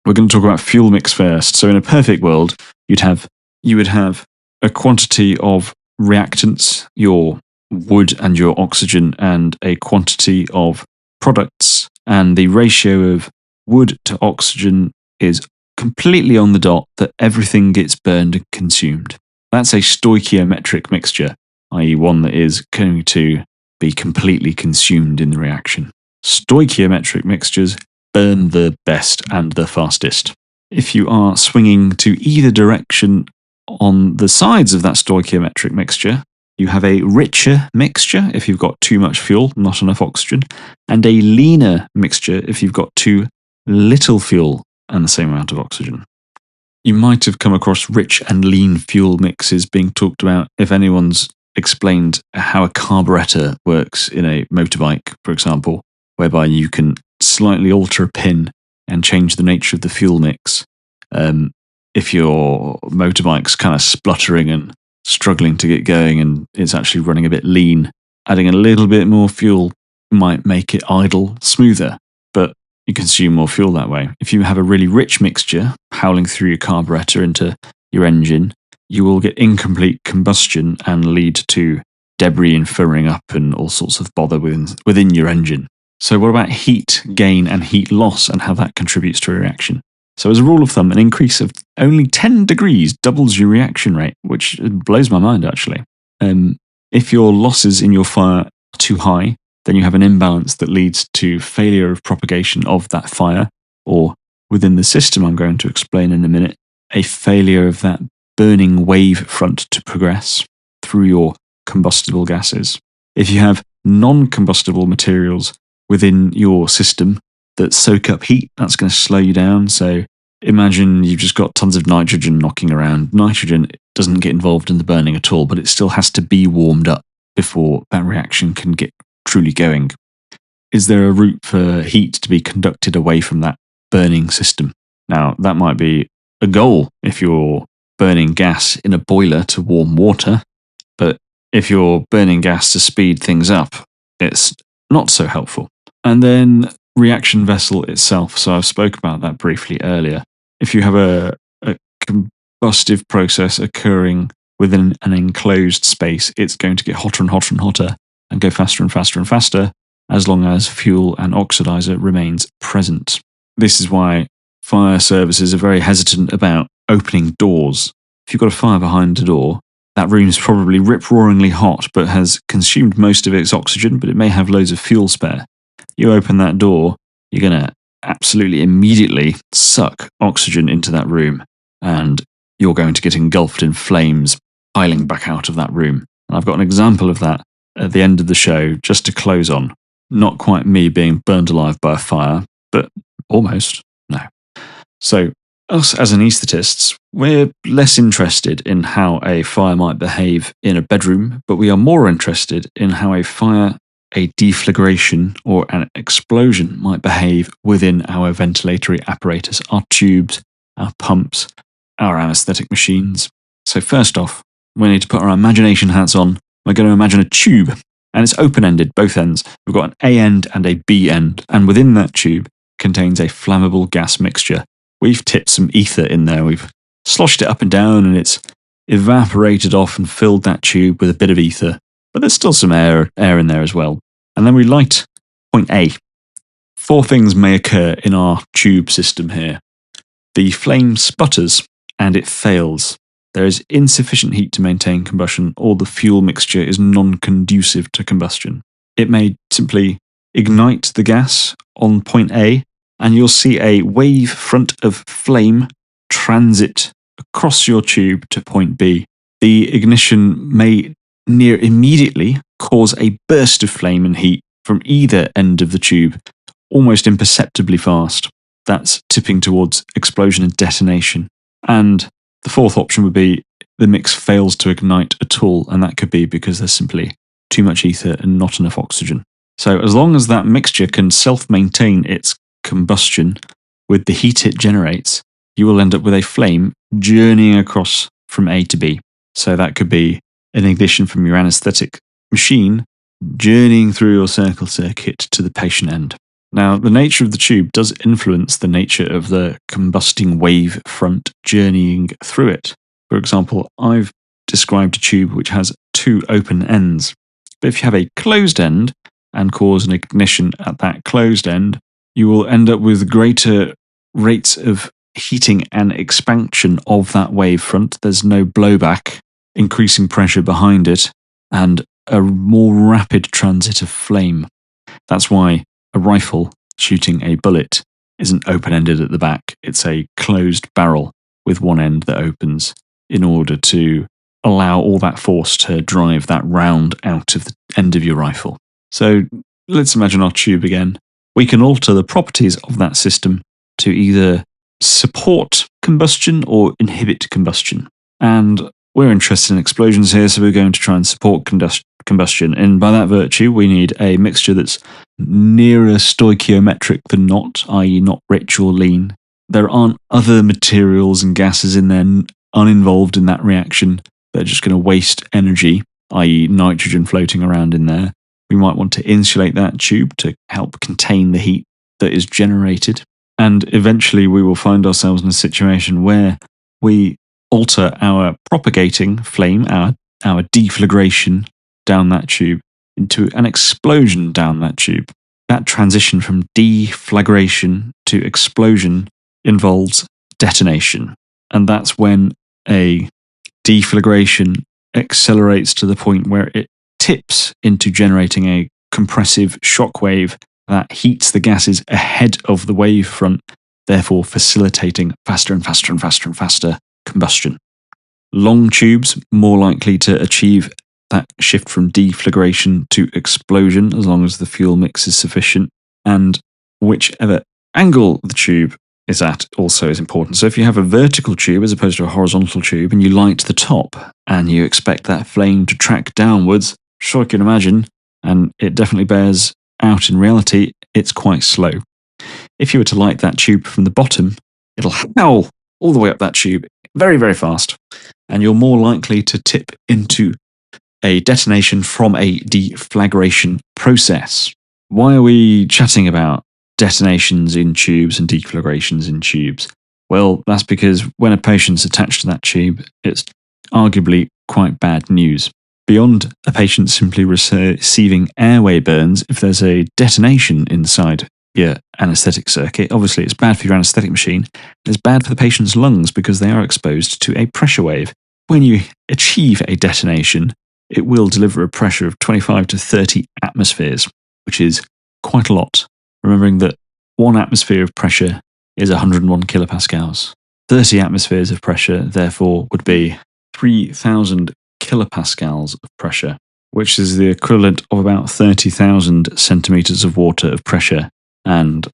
We're going to talk about fuel mix first. So in a perfect world, you would have a quantity of reactants, your wood and your oxygen, and a quantity of products, and the ratio of wood to oxygen is completely on the dot that everything gets burned and consumed. That's a stoichiometric mixture, i.e. one that is going to be completely consumed in the reaction. Stoichiometric mixtures burn the best and the fastest. If you are swinging to either direction on the sides of that stoichiometric mixture, you have a richer mixture if you've got too much fuel, not enough oxygen, and a leaner mixture if you've got too little fuel and the same amount of oxygen. You might have come across rich and lean fuel mixes being talked about if anyone's explained how a carburetor works in a motorbike, for example, whereby you can slightly alter a pin and change the nature of the fuel mix. If your motorbike's kind of spluttering and struggling to get going and it's actually running a bit lean, adding a little bit more fuel might make it idle smoother, but you consume more fuel that way. If you have a really rich mixture howling through your carburetor into your engine, you will get incomplete combustion and lead to debris and furring up and all sorts of bother within your engine. So what about heat gain and heat loss and how that contributes to a reaction? So as a rule of thumb, an increase of only 10 degrees doubles your reaction rate, which blows my mind actually. If your losses in your fire are too high, then you have an imbalance that leads to failure of propagation of that fire, or within the system I'm going to explain in a minute, a failure of that burning wave front to progress through your combustible gases. If you have non-combustible materials within your system that soak up heat, that's going to slow you down. So imagine you've just got tons of nitrogen knocking around. Nitrogen doesn't get involved in the burning at all, but it still has to be warmed up before that reaction can get truly going. Is there a route for heat to be conducted away from that burning system? Now, that might be a goal if you're burning gas in a boiler to warm water, but if you're burning gas to speed things up, it's not so helpful. And then reaction vessel itself. So I've spoke about that briefly earlier. If you have a combustive process occurring within an enclosed space, it's going to get hotter and hotter and hotter and go faster and faster and faster as long as fuel and oxidizer remains present. This is why fire services are very hesitant about opening doors. If you've got a fire behind a door, that room's probably rip-roaringly hot but has consumed most of its oxygen, but it may have loads of fuel spare. You open that door, you're going to absolutely immediately suck oxygen into that room, and you're going to get engulfed in flames piling back out of that room. And I've got an example of that at the end of the show, just to close on. Not quite me being burned alive by a fire, but almost. No. So, us as anaesthetists, we're less interested in how a fire might behave in a bedroom, but we are more interested in how a fire, a deflagration, or an explosion might behave within our ventilatory apparatus, our tubes, our pumps, our anaesthetic machines. So first off, we need to put our imagination hats on. We're going to imagine a tube, and it's open-ended, both ends. We've got an A end and a B end, and within that tube contains a flammable gas mixture. We've tipped some ether in there. We've sloshed it up and down, and it's evaporated off and filled that tube with a bit of ether. But there's still some air in there as well. And then we light point A. 4 things may occur in our tube system here. The flame sputters and it fails. There is insufficient heat to maintain combustion, or the fuel mixture is non-conducive to combustion. It may simply ignite the gas on point A, and you'll see a wave front of flame transit across your tube to point B. The ignition may near immediately cause a burst of flame and heat from either end of the tube, almost imperceptibly fast. That's tipping towards explosion and detonation. And the fourth option would be the mix fails to ignite at all, and that could be because there's simply too much ether and not enough oxygen. So as long as that mixture can self-maintain its combustion with the heat it generates, you will end up with a flame journeying across from A to B. So that could be an ignition from your anaesthetic machine journeying through your circle circuit to the patient end. Now, the nature of the tube does influence the nature of the combusting wave front journeying through it. For example, I've described a tube which has 2 open ends. But if you have a closed end and cause an ignition at that closed end, you will end up with greater rates of heating and expansion of that wave front. There's no blowback, increasing pressure behind it, and a more rapid transit of flame. That's why a rifle shooting a bullet isn't open-ended at the back. It's a closed barrel with one end that opens in order to allow all that force to drive that round out of the end of your rifle. So let's imagine our tube again. We can alter the properties of that system to either support combustion or inhibit combustion. And we're interested in explosions here, so we're going to try and support combustion. And by that virtue, we need a mixture that's nearer stoichiometric than not, i.e. not rich or lean. There aren't other materials and gases in there uninvolved in that reaction. They're just going to waste energy, i.e. nitrogen floating around in there. We might want to insulate that tube to help contain the heat that is generated. And eventually we will find ourselves in a situation where we alter our propagating flame, our deflagration down that tube into an explosion down that tube. That transition from deflagration to explosion involves detonation. And that's when a deflagration accelerates to the point where it tips into generating a compressive shock wave that heats the gases ahead of the wave front, therefore facilitating faster and faster and faster and faster combustion. Long tubes more likely to achieve that shift from deflagration to explosion as long as the fuel mix is sufficient, and whichever angle the tube is at also is important. So if you have a vertical tube as opposed to a horizontal tube and you light the top and you expect that flame to track downwards, sure I can imagine, and it definitely bears out in reality, it's quite slow. If you were to light that tube from the bottom, it'll howl all the way up that tube very, very fast, and you're more likely to tip into a detonation from a deflagration process. Why are we chatting about detonations in tubes and deflagrations in tubes? Well, that's because when a patient's attached to that tube, it's arguably quite bad news. Beyond a patient simply receiving airway burns, if there's a detonation inside your anaesthetic circuit, obviously it's bad for your anaesthetic machine. It's bad for the patient's lungs because they are exposed to a pressure wave. When you achieve a detonation, it will deliver a pressure of 25 to 30 atmospheres, which is quite a lot. Remembering that 1 atmosphere of pressure is 101 kilopascals. 30 atmospheres of pressure, therefore, would be 3,000 kilopascals of pressure, which is the equivalent of about 30,000 centimeters of water of pressure. And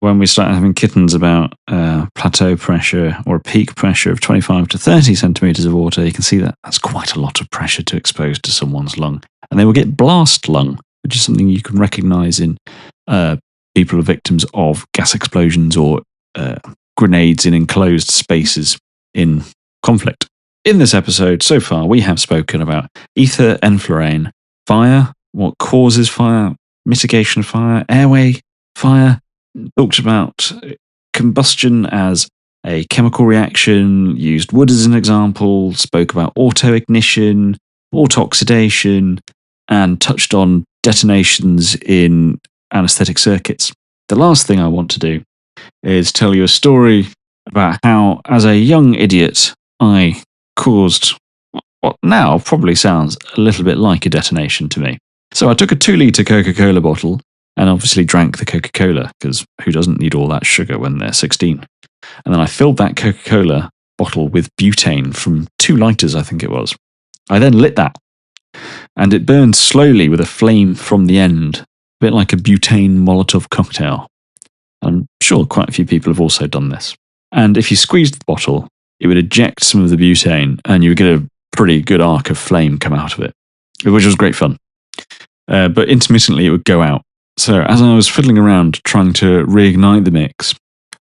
when we start having kittens about plateau pressure or a peak pressure of 25 to 30 centimeters of water, you can see that that's quite a lot of pressure to expose to someone's lung. And they will get blast lung, which is something you can recognize in people who are victims of gas explosions or grenades in enclosed spaces in conflict. In this episode, so far, we have spoken about ether, enflurane, fire, what causes fire, mitigation of fire, airway fire, talked about combustion as a chemical reaction, used wood as an example, spoke about auto-ignition, auto-oxidation, and touched on detonations in anaesthetic circuits. The last thing I want to do is tell you a story about how, as a young idiot, I caused what now probably sounds a little bit like a detonation to me. So I took a 2-litre Coca-Cola bottle and obviously drank the Coca-Cola, because who doesn't need all that sugar when they're 16? And then I filled that Coca-Cola bottle with butane from 2 lighters, I think it was. I then lit that, and it burned slowly with a flame from the end, a bit like a butane Molotov cocktail. I'm sure quite a few people have also done this. And if you squeezed the bottle, it would eject some of the butane, and you would get a pretty good arc of flame come out of it, which was great fun. But intermittently, it would go out. So as I was fiddling around trying to reignite the mix,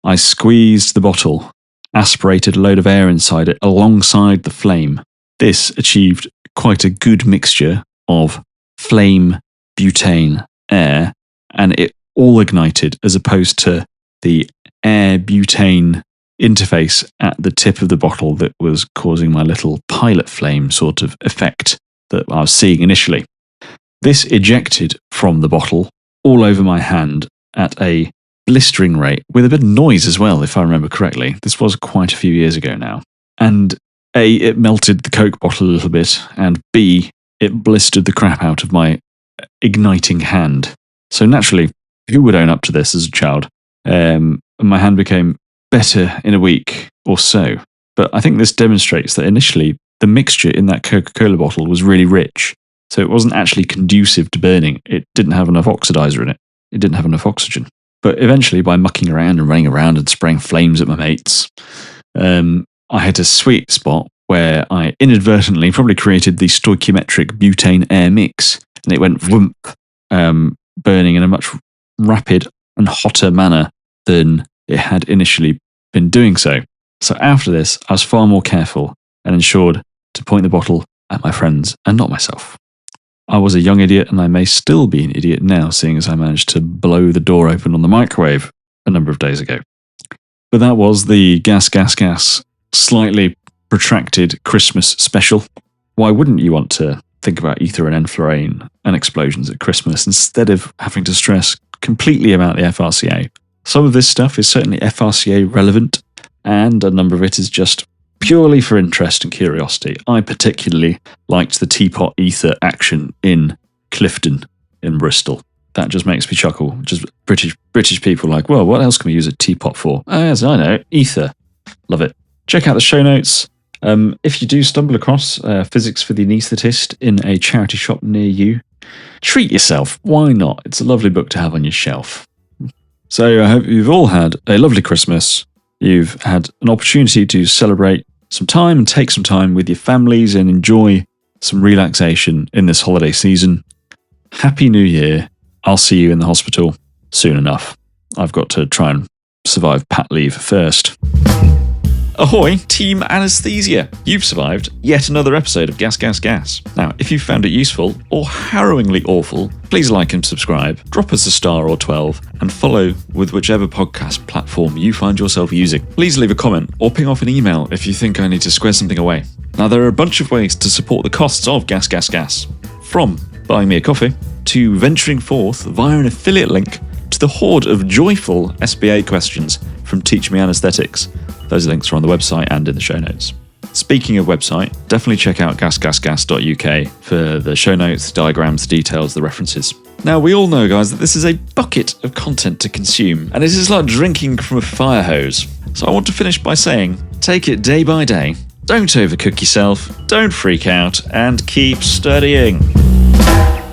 I squeezed the bottle, aspirated a load of air inside it alongside the flame. this achieved quite a good mixture of flame, butane, air, and it all ignited as opposed to the air-butane interface at the tip of the bottle that was causing my little pilot flame sort of effect that I was seeing initially. This ejected from the bottle all over my hand at a blistering rate, with a bit of noise as well, if I remember correctly. This was quite a few years ago now. And A, it melted the Coke bottle a little bit, and B, it blistered the crap out of my igniting hand. So naturally, who would own up to this as a child? My hand became better in a week or so. But I think this demonstrates that initially the mixture in that Coca-Cola bottle was really rich. So it wasn't actually conducive to burning. It didn't have enough oxidizer in it. It didn't have enough oxygen. But eventually, by mucking around and running around and spraying flames at my mates, I hit a sweet spot where I inadvertently probably created the stoichiometric butane air mix, and it went whoomp, burning in a much rapid and hotter manner than it had initially been doing so. So after this, I was far more careful and ensured to point the bottle at my friends and not myself. I was a young idiot, and I may still be an idiot now, seeing as I managed to blow the door open on the microwave a number of days ago. But that was the GasGasGas slightly protracted Christmas special. Why wouldn't you want to think about ether and enflurane and explosions at Christmas instead of having to stress completely about the FRCA? Some of this stuff is certainly FRCA relevant, and a number of it is just purely for interest and curiosity. I particularly liked the teapot ether action in Clifton in Bristol. That just makes me chuckle. Just British people like, well, what else can we use a teapot for? Oh, yes, I know, ether. Love it. Check out the show notes. If you do stumble across Physics for the Anaesthetist in a charity shop near you, treat yourself. Why not? It's a lovely book to have on your shelf. So I hope you've all had a lovely Christmas. You've had an opportunity to celebrate some time and take some time with your families and enjoy some relaxation in this holiday season. Happy New Year. I'll see you in the hospital soon enough. I've got to try and survive pat leave first. Ahoy, Team Anaesthesia! You've survived yet another episode of Gas, Gas, Gas. Now, if you found it useful or harrowingly awful, please like and subscribe, drop us a star or 12, and follow with whichever podcast platform you find yourself using. Please leave a comment or ping off an email if you think I need to square something away. Now, there are a bunch of ways to support the costs of Gas, Gas, Gas. From buying me a coffee, to venturing forth via an affiliate link, to the horde of joyful SBA questions from Teach Me Anaesthetics. Those links are on the website and in the show notes. Speaking of website, definitely check out gasgasgas.uk for the show notes, the diagrams, the details, the references. Now, we all know, guys, that this is a bucket of content to consume, and it is like drinking from a fire hose. So I want to finish by saying, take it day by day, don't overcook yourself, don't freak out, and keep studying.